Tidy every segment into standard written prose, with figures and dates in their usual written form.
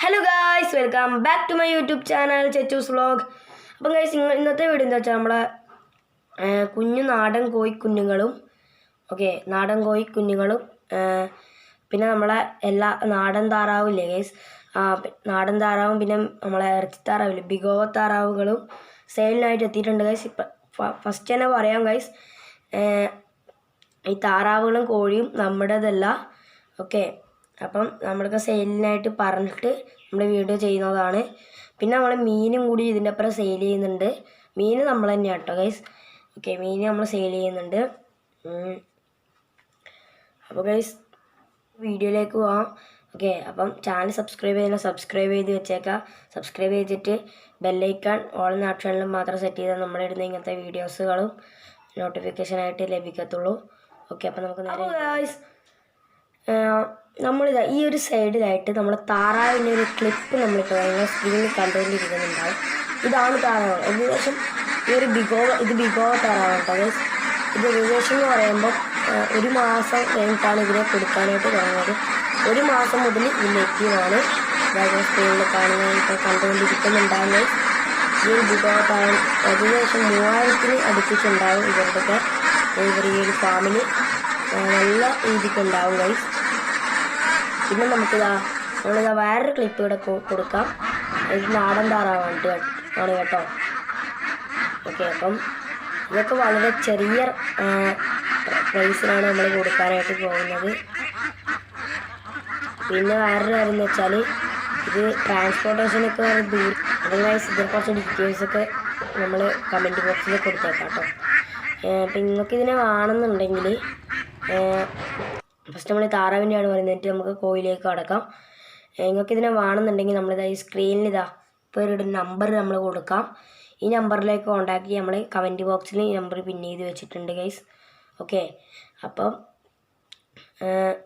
Hello guys, welcome back to my YouTube channel Chechu's vlog. അപ്പം guys, ഇന്നത്തെ video എന്താ വെച്ചാൽ നമ്മളെ കുഞ്ഞു നാടൻ കോഴിക്കുഞ്ഞുങ്ങളും നാടൻ കോഴിക്കുഞ്ഞുങ്ങളും പിന്നെ നമ്മളെ എല്ലാ നാടൻ താറാവില്ലേ ഗൈസ്, നാടൻ താറാവും പിന്നെ നമ്മളെ ഇറച്ചി താറാവില്ലേ ബിഗോവ താറാവുകളും സെയിലിനായിട്ട് എത്തിയിട്ടുണ്ട് ഗൈസ്. ഫസ്റ്റ് തന്നെ പറയാം ഗൈസ്, ഈ താറാവുകളും കോഴിയും നമ്മുടേതല്ല. അപ്പം നമ്മൾക്ക് സെയിലിനായിട്ട് പറഞ്ഞിട്ട് നമ്മൾ വീഡിയോ ചെയ്യുന്നതാണ്. പിന്നെ നമ്മൾ മീനും കൂടി ഇതിൻ്റെ അപ്പുറം സെയിൽ ചെയ്യുന്നുണ്ട്. മീൻ നമ്മൾ തന്നെയാണ് കേട്ടോ ഗൈസ്. മീൻ നമ്മൾ സെയിൽ ചെയ്യുന്നുണ്ട്. അപ്പോൾ ഗൈസ്, വീഡിയോയിലേക്ക് പോവാം. അപ്പം ചാനൽ സബ്സ്ക്രൈബ് ചെയ്ത് വെച്ചേക്കാം. സബ്സ്ക്രൈബ് ചെയ്തിട്ട് ബെല്ലൈക്കൺ ഓൾ എന്ന ഓപ്ഷനിലും മാത്രം സെറ്റ് ചെയ്താൽ നമ്മളിടുന്ന ഇങ്ങനത്തെ വീഡിയോസുകളും നോട്ടിഫിക്കേഷനായിട്ട് ലഭിക്കത്തുള്ളൂ. അപ്പം നമുക്ക് നേരെ ഗൈസ്, നമ്മളിതാ ഈ ഒരു സൈഡിലായിട്ട് നമ്മൾ താറാവിൻ്റെ ഒരു ക്ലിപ്പ് നമ്മളിപ്പോൾ സ്ക്രീനിൽ കണ്ടുകൊണ്ടിരിക്കുന്നുണ്ടാവും. ഇതാണ് താറാവ്. ഏകദേശം ഇത് ബിഗോവ താറാവ് കേട്ടോ ഗൈസ്. ഇത് ഏകദേശം എന്ന് പറയുമ്പോൾ 1 മാസം കഴിഞ്ഞിട്ടാണ് ഇതിനെ കൊടുക്കാനായിട്ട് തുടങ്ങുന്നത്. 1 മാസം മുതൽ ഇതിലെത്തിയതാണ്. സ്ക്രീനിൽ കാണുന്നതായിട്ട് കണ്ടുകൊണ്ടിരിക്കുന്നുണ്ടാവും ഗൈസ്. ഈ ഒരു ബിഗോവ താറാവ് ഏകദേശം 3000-ന് അടുപ്പിച്ചുണ്ടാവും. ഇവരുടെ ഈ ഒരു ഫാമിലി നല്ല രീതിക്കുണ്ടാവും ഗൈസ്. പിന്നെ നമ്മളിതാ വേറൊരു ക്ലിപ്പ് ഇവിടെ കൊടുക്കാം. ഇത് നാടൻ താറാവാണ് കേട്ടോ. അപ്പം ഇതൊക്കെ വളരെ ചെറിയ പ്രൈസിനാണ് നമ്മൾ കൊടുക്കാനായിട്ട് പോകുന്നത്. പിന്നെ വേറൊരു കാര്യം എന്ന് വെച്ചാൽ, ഇത് ട്രാൻസ്പോർട്ടേഷനൊക്കെ വളരെ ദൂരം. അതർവൈസ് ഇതിനെ കുറച്ച് ഡീറ്റെയിൽസൊക്കെ നമ്മൾ കമൻറ്റ് ബോക്സിൽ കൊടുത്തേക്കാം കേട്ടോ. അപ്പം നിങ്ങൾക്ക് ഇതിനെ വേണമെന്നുണ്ടെങ്കിൽ ഫസ്റ്റ് നമ്മൾ താറാവിൻ്റെയാണ് പറയുന്നത്. നമുക്ക് കോഴിയിലേക്ക് കടക്കാം. നിങ്ങൾക്ക് ഇതിനെ വേണമെന്നുണ്ടെങ്കിൽ നമ്മളിതാ ഈ സ്ക്രീനിൽ ഇപ്പോൾ ഒരു നമ്പർ നമ്മൾ കൊടുക്കാം. ഈ നമ്പറിലേക്ക് കോൺടാക്ട് ചെയ്യാം. നമ്മൾ കമൻറ്റ് ബോക്സിൽ ഈ നമ്പർ പിൻ ചെയ്ത് വെച്ചിട്ടുണ്ട് ഗൈസ്. അപ്പം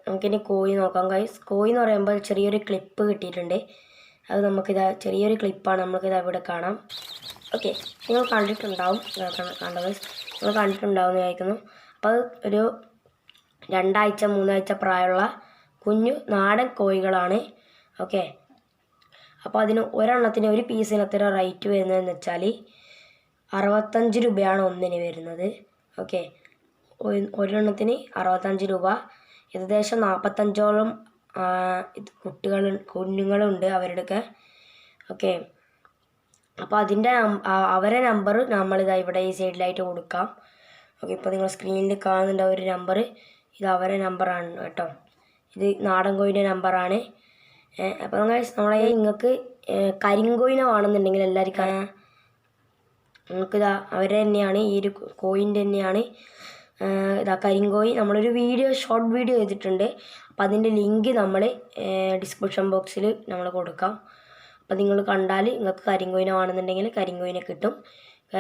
നമുക്കിനി കോഴി നോക്കാം ഗൈസ്. കോഴി എന്ന് പറയുമ്പോൾ ചെറിയൊരു ക്ലിപ്പ് കിട്ടിയിട്ടുണ്ട്. അത് നമുക്കിതാ ചെറിയൊരു ക്ലിപ്പാണ്. നമുക്കിതാ ഇവിടെ കാണാം. നിങ്ങൾ കണ്ടിട്ടുണ്ടാവും. കണ്ടോ ഗൈസ്, നിങ്ങൾ കണ്ടിട്ടുണ്ടാവും വിചാരിക്കുന്നു. അപ്പോൾ അത് ഒരു 2 ആഴ്ച 3 ആഴ്ച പ്രായമുള്ള കുഞ്ഞു നാടൻ കോഴികളാണ്. അപ്പോൾ അതിന് ഒരെണ്ണത്തിന് ഒരു പീസിന് എത്ര റേറ്റ് വരുന്നതെന്ന് വെച്ചാൽ 65 രൂപയാണ് ഒന്നിന് വരുന്നത്. ഒരെണ്ണത്തിന് 65 രൂപ. ഏകദേശം 45ഓളം കുഞ്ഞുങ്ങളുണ്ട് അവരുടെയൊക്കെ. അപ്പോൾ അവരെ നമ്പർ നമ്മളിതാ ഇവിടെ ഈ സൈഡിലായിട്ട് കൊടുക്കാം. ഇപ്പോൾ നിങ്ങൾ സ്ക്രീനിൽ കാണുന്നുണ്ട് ഒരു നമ്പർ. ഇത് അവരെ നമ്പറാണ് കേട്ടോ. ഇത് നാടൻ കോഴിൻ്റെ നമ്പറാണ്. അപ്പോൾ നിങ്ങൾക്ക് കരിങ്കോഴിനെ വേണമെന്നുണ്ടെങ്കിൽ എല്ലാവർക്കും നിങ്ങൾക്കിതാ അവരെ തന്നെയാണ്, ഈ ഒരു കോഴിൻ്റെ തന്നെയാണ്. കരിങ്കോഴി നമ്മളൊരു ഷോർട്ട് വീഡിയോ ചെയ്തിട്ടുണ്ട്. അപ്പോൾ അതിൻ്റെ ലിങ്ക് നമ്മൾ ഡിസ്ക്രിപ്ഷൻ ബോക്സിൽ നമ്മൾ കൊടുക്കാം. അപ്പോൾ നിങ്ങൾ കണ്ടാൽ നിങ്ങൾക്ക് കരിങ്കോഴിനെ വേണമെന്നുണ്ടെങ്കിൽ കരിങ്കോഴിനെ കിട്ടും.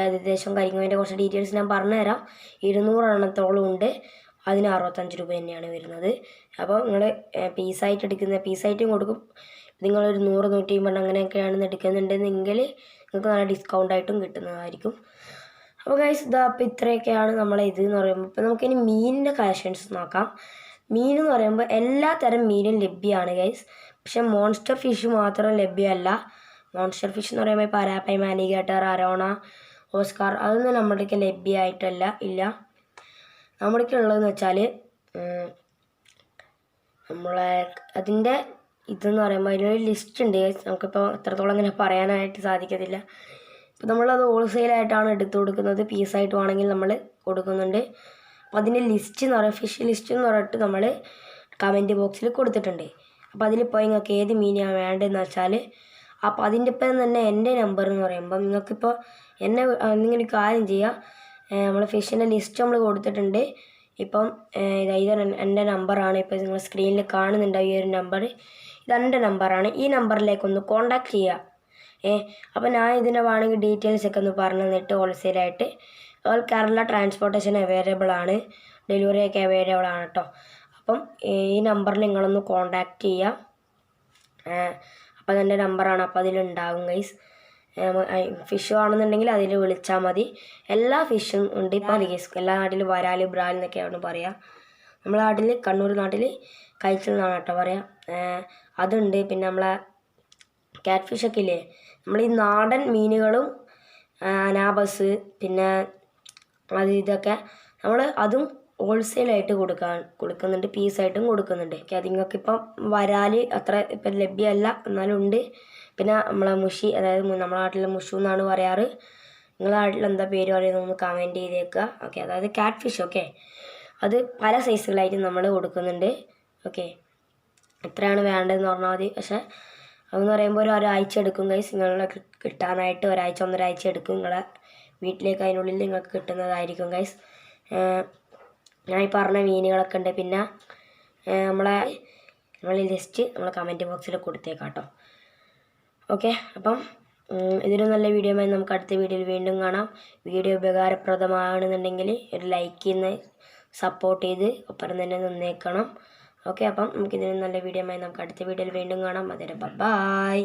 ഏകദേശം കരിങ്കോഴിൻ്റെ കുറച്ച് ഡീറ്റെയിൽസ് ഞാൻ പറഞ്ഞുതരാം. 200 എണ്ണത്തോളം ഉണ്ട്. അതിന് 65 രൂപ തന്നെയാണ് വരുന്നത്. അപ്പോൾ നിങ്ങൾ പീസായിട്ടും കൊടുക്കും. നിങ്ങളൊരു 100 150 അങ്ങനെയൊക്കെയാണ് എടുക്കുന്നുണ്ടെങ്കിൽ നിങ്ങൾക്ക് നല്ല ഡിസ്കൗണ്ടായിട്ടും കിട്ടുന്നതായിരിക്കും. അപ്പോൾ ഗൈസ്, അപ്പോൾ ഇത്രയൊക്കെയാണ് നമ്മളെ ഇതെന്ന് പറയുമ്പോൾ. ഇപ്പോൾ നമുക്കിനി മീനിൻ്റെ കളക്ഷൻസ് നോക്കാം. മീൻ എന്ന് പറയുമ്പോൾ എല്ലാ തരം മീനും ലഭ്യമാണ് ഗൈസ്. പക്ഷെ മോൺസ്റ്റർ ഫിഷ് മാത്രം ലഭ്യമല്ല. മോൺസ്റ്റർ ഫിഷ് എന്ന് പറയുമ്പോൾ പരാപ്പൈ, മാലിഗേറ്റർ, അരോണ, ഓസ്കാർ അതൊന്നും നമ്മുടെയൊക്കെ ഇല്ല. നമ്മുടെയൊക്കെ ഉള്ളതെന്ന് വെച്ചാൽ നമ്മളെ അതിൻ്റെ ഇതെന്ന് പറയുമ്പോൾ അതിനൊരു ലിസ്റ്റ് ഉണ്ട്. നമുക്കിപ്പോൾ എത്രത്തോളം ഇങ്ങനെ പറയാനായിട്ട് സാധിക്കത്തില്ല. ഇപ്പോൾ നമ്മളത് ഹോൾസെയിലായിട്ടാണ് എടുത്തു കൊടുക്കുന്നത്. പീസായിട്ട് വേണമെങ്കിൽ നമ്മൾ കൊടുക്കുന്നുണ്ട്. അപ്പോൾ അതിൻ്റെ ലിസ്റ്റ് എന്ന് പറയുക ഫിഷ് ലിസ്റ്റ് എന്ന് പറഞ്ഞിട്ട് നമ്മൾ കമൻറ്റ് ബോക്സിൽ കൊടുത്തിട്ടുണ്ട്. അപ്പോൾ അതിലിപ്പോൾ നിങ്ങൾക്ക് ഏത് മീനാണ് വേണ്ടതെന്ന് വെച്ചാൽ, അപ്പോൾ അതിൻ്റെ ഇപ്പം തന്നെ എൻ്റെ നമ്പർ എന്ന് പറയുമ്പോൾ നിങ്ങൾക്കിപ്പോൾ എന്തെങ്കിലും കാര്യം ചെയ്യുക. നമ്മൾ ഫിഷിൻ്റെ ലിസ്റ്റ് നമ്മൾ കൊടുത്തിട്ടുണ്ട്. ഇപ്പം ഇത് എൻ്റെ നമ്പറാണ്. ഇപ്പോൾ നിങ്ങൾ സ്ക്രീനിൽ കാണുന്നുണ്ടാവും ഈ ഒരു നമ്പർ. ഇതെൻ്റെ നമ്പറാണ്. ഈ നമ്പറിലേക്കൊന്ന് കോൺടാക്ട് ചെയ്യുക. അപ്പോൾ ഞാൻ ഇതിൻ്റെ വേണമെങ്കിൽ ഡീറ്റെയിൽസൊക്കെ ഒന്ന് പറഞ്ഞു തന്നിട്ട് ഹോൾസെയിലായിട്ട് ഓൾ കേരള ട്രാൻസ്പോർട്ടേഷൻ അവൈലബിൾ ആണ്. ഡെലിവറിയൊക്കെ അവൈലബിൾ ആണ് കേട്ടോ. അപ്പം ഈ നമ്പറിൽ നിങ്ങളൊന്ന് കോൺടാക്ട് ചെയ്യുക. അപ്പോൾ അതെൻ്റെ നമ്പറാണ്. അപ്പോൾ അതിലുണ്ടാകും ഗൈസ്. ഫിഷ് ആണെന്നുണ്ടെങ്കിൽ അതിൽ വിളിച്ചാൽ മതി. എല്ലാ ഫിഷും ഉണ്ട് ഇപ്പോൾ ഗൈസ്. എല്ലാ നാട്ടിലും വരാൽ, ബ്രാൽ എന്നൊക്കെയാണ് പറയുക. നമ്മുടെ നാട്ടിൽ കണ്ണൂർ നാട്ടിൽ കൈച്ചൽ എന്നാണ് കേട്ടോ പറയുക. അതുണ്ട്. പിന്നെ നമ്മളെ ക്യാറ്റ് ഫിഷൊക്കെ ഇല്ലേ, നമ്മൾ ഈ നാടൻ മീനുകളും അനാബസ് പിന്നെ അത് ഇതൊക്കെ നമ്മൾ അതും ഹോൾസെയിലായിട്ട് കൊടുക്കുന്നുണ്ട്, പീസായിട്ടും കൊടുക്കുന്നുണ്ട്. ഓക്കെ, അത് നിങ്ങൾക്കിപ്പം വരാൽ അത്ര ഇപ്പം ലഭ്യമല്ല, എന്നാലും ഉണ്ട്. പിന്നെ നമ്മളെ മുഷി, അതായത് നമ്മുടെ നാട്ടിലെ മുഷു എന്നാണ് പറയാറ്. നിങ്ങളുടെ നാട്ടിൽ എന്താ പേര് പറയുന്നത് ഒന്ന് കമൻറ്റ് ചെയ്തേക്കുക. ഓക്കെ, അതായത് ക്യാറ്റ് ഫിഷ്. ഓക്കെ, അത് പല സൈസുകളായിട്ട് നമ്മൾ കൊടുക്കുന്നുണ്ട്. ഓക്കെ, എത്രയാണ് വേണ്ടതെന്ന് പറഞ്ഞാൽ മതി. പക്ഷേ അതെന്ന് പറയുമ്പോൾ ഒരാഴ്ച എടുക്കും ഗൈസ്, നിങ്ങളെ കിട്ടാനായിട്ട് ഒരാഴ്ച 1.5 എടുക്കും. നിങ്ങളെ വീട്ടിലേക്ക് അതിനുള്ളിൽ നിങ്ങൾക്ക് കിട്ടുന്നതായിരിക്കും ഗൈസ്. ഞാൻ ഈ പറഞ്ഞ മീനുകളൊക്കെ ഉണ്ട്. പിന്നെ നമ്മളെ ലിസ്റ്റ് നമ്മൾ കമൻറ്റ് ബോക്സിൽ കൊടുത്തേക്കാം കേട്ടോ. ഓക്കെ, അപ്പം ഇതൊരു നല്ല വീഡിയോ ആയി നമുക്ക് അടുത്ത വീഡിയോയിൽ വീണ്ടും കാണാം. വീഡിയോ ഉപകാരപ്രദമാണെന്നുണ്ടെങ്കിൽ ഒരു ലൈക്ക് ചെയ്യുന്ന സപ്പോർട്ട് ചെയ്ത് ഒപ്പം തന്നെ നിന്നേക്കണം. ഓക്കെ, അപ്പം നമുക്കിതിന് നല്ല വീഡിയോ ആയി നമുക്ക് അടുത്ത വീഡിയോയിൽ വീണ്ടും കാണാം. അതുവരെ ബൈ.